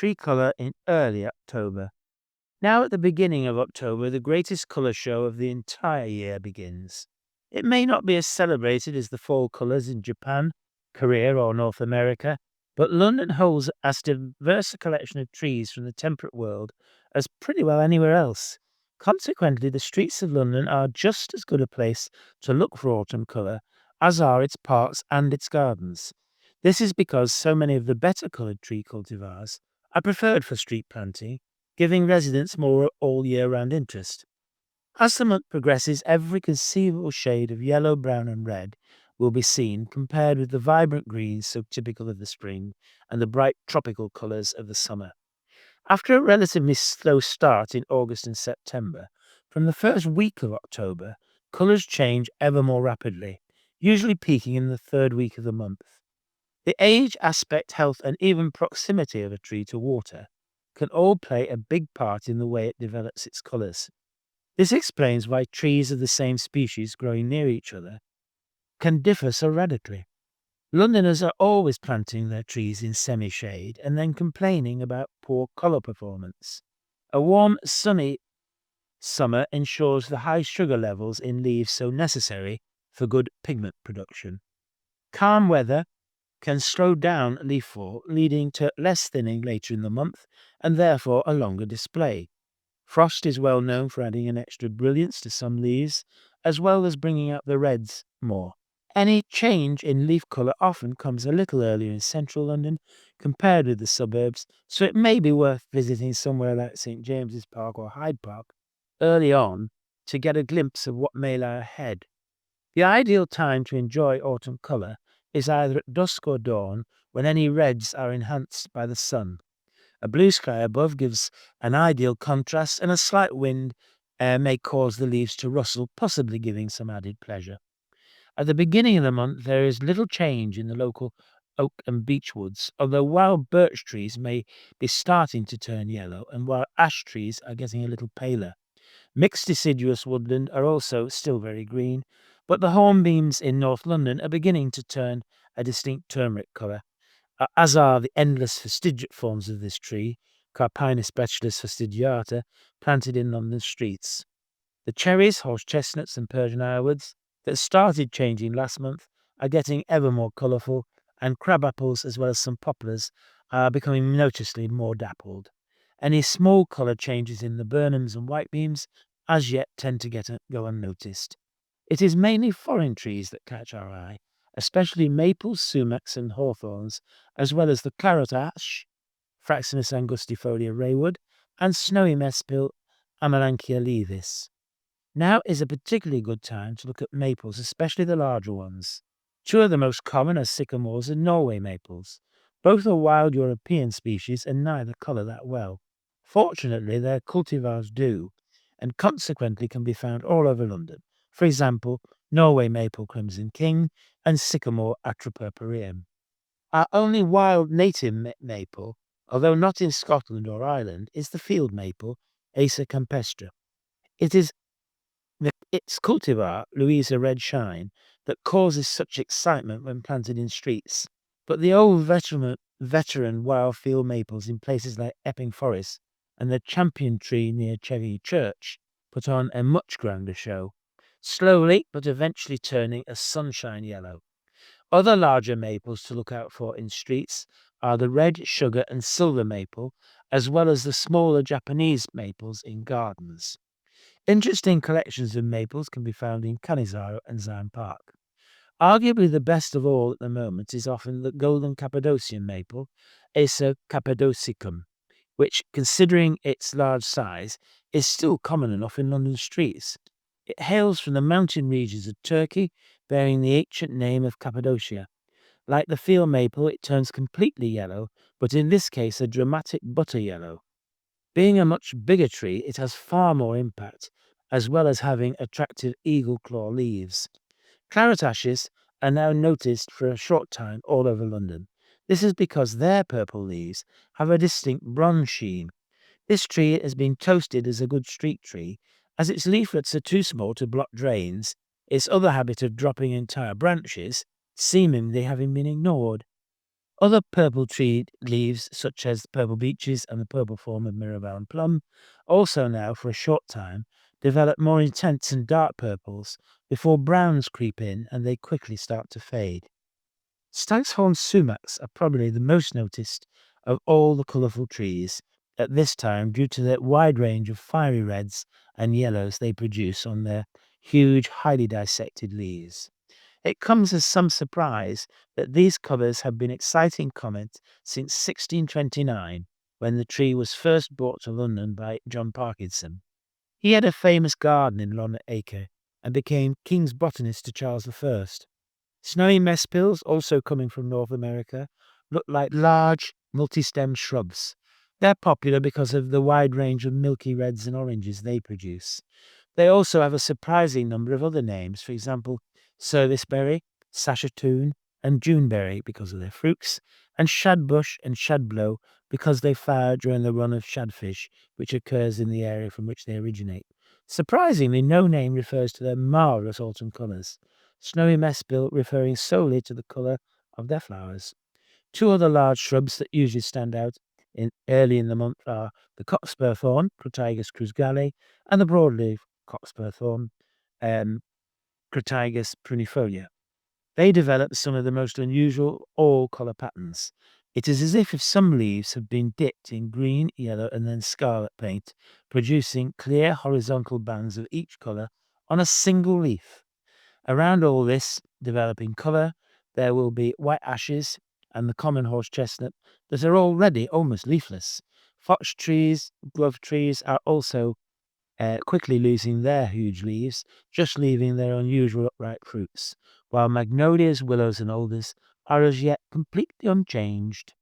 tree colour in early October. Now, at the beginning of October, the greatest colour show of the entire year begins. It may not be as celebrated as the fall colours in Japan, Korea, or North America, but London holds as diverse a collection of trees from the temperate world as pretty well anywhere else. Consequently, the streets of London are just as good a place to look for autumn colour as are its parks and its gardens. This is because so many of the better coloured tree cultivars are preferred for street planting, giving residents more all year round interest. As the month progresses, every conceivable shade of yellow, brown, and red will be seen, compared with the vibrant greens so typical of the spring and the bright tropical colours of the summer. After a relatively slow start in August and September, from the first week of October, colours change ever more rapidly, usually peaking in the third week of the month. The age, aspect, health, and even proximity of a tree to water can all play a big part in the way it develops its colours. This explains why trees of the same species growing near each other can differ so radically. Londoners are always planting their trees in semi-shade and then complaining about poor colour performance. A warm, sunny summer ensures the high sugar levels in leaves so necessary for good pigment production. Calm weather can slow down leaf fall, leading to less thinning later in the month and therefore a longer display. Frost is well known for adding an extra brilliance to some leaves, as well as bringing out the reds more. Any change in leaf colour often comes a little earlier in central London compared with the suburbs, so it may be worth visiting somewhere like St James's Park or Hyde Park early on to get a glimpse of what may lie ahead. The ideal time to enjoy autumn colour is either at dusk or dawn, when any reds are enhanced by the sun. A blue sky above gives an ideal contrast, and a slight wind may cause the leaves to rustle, possibly giving some added pleasure. At the beginning of the month, there is little change in the local oak and beech woods, although wild birch trees may be starting to turn yellow, and while ash trees are getting a little paler. Mixed deciduous woodland are also still very green, but the hornbeams in North London are beginning to turn a distinct turmeric colour, as are the endless fastigiate forms of this tree, Carpinus specialis fastigiata, planted in London streets. The cherries, horse chestnuts, and Persian irewoods that started changing last month are getting ever more colourful, and crab apples, as well as some poplars, are becoming noticeably more dappled. Any small colour changes in the burnums and whitebeams as yet tend to go unnoticed. It is mainly foreign trees that catch our eye, especially maples, sumacs, and hawthorns, as well as the claret ash, Fraxinus angustifolia raywood, and snowy mespil, Amelanchier levis. Now is a particularly good time to look at maples, especially the larger ones. Two of the most common are sycamores and Norway maples. Both are wild European species and neither colour that well. Fortunately, their cultivars do, and consequently can be found all over London. For example, Norway maple crimson king and sycamore atropurpureum. Our only wild native maple, although not in Scotland or Ireland, is the field maple, Acer campestre. It is its cultivar, Louisa Red Shine, that causes such excitement when planted in streets. But the old veteran wild field maples in places like Epping Forest and the champion tree near Chevy Church put on a much grander show, slowly but eventually turning a sunshine yellow. Other larger maples to look out for in streets are the red, sugar, and silver maple, as well as the smaller Japanese maples in gardens. Interesting collections of maples can be found in Canizaro and Hyde Park. Arguably the best of all at the moment is often the golden Cappadocian maple, Acer cappadocicum, which, considering its large size, is still common enough in London streets. It hails from the mountain regions of Turkey, bearing the ancient name of Cappadocia. Like the field maple, it turns completely yellow, but in this case a dramatic butter yellow. Being a much bigger tree, it has far more impact, as well as having attractive eagle claw leaves. Claret ashes are now noticed for a short time all over London. This is because their purple leaves have a distinct bronze sheen. This tree has been toasted as a good street tree, as its leaflets are too small to block drains, its other habit of dropping entire branches seemingly having been ignored. Other purple tree leaves, such as the purple beeches and the purple form of mirabelle and plum, also now, for a short time, develop more intense and dark purples before browns creep in and they quickly start to fade. Stag's horn sumacs are probably the most noticed of all the colourful trees at this time due to the wide range of fiery reds and yellows they produce on their huge, highly dissected leaves. It comes as some surprise that these colours have been exciting comment since 1629, when the tree was first brought to London by John Parkinson. He had a famous garden in Long Acre and became King's botanist to Charles I. Snowy mespils, also coming from North America, look like large, multi-stemmed shrubs. They're popular because of the wide range of milky reds and oranges they produce. They also have a surprising number of other names, for example, serviceberry, saskatoon, and juneberry because of their fruits, and shadbush and shadblow because they flower during the run of shadfish, which occurs in the area from which they originate. Surprisingly, no name refers to their marvelous autumn colors. Snowy mespil referring solely to the color of their flowers. Two other large shrubs that usually stand out early in the month are the cockspur thorn, Crataegus cruzgale, and the broadleaf cockspur thorn, um, Crataegus prunifolia. They develop some of the most unusual all-color patterns. It is as if some leaves have been dipped in green, yellow, and then scarlet paint, producing clear horizontal bands of each color on a single leaf. Around all this developing colour, there will be white ashes and the common horse chestnut that are already almost leafless. Fox trees, glove trees are also quickly losing their huge leaves, just leaving their unusual upright fruits, while magnolias, willows, and alders are as yet completely unchanged.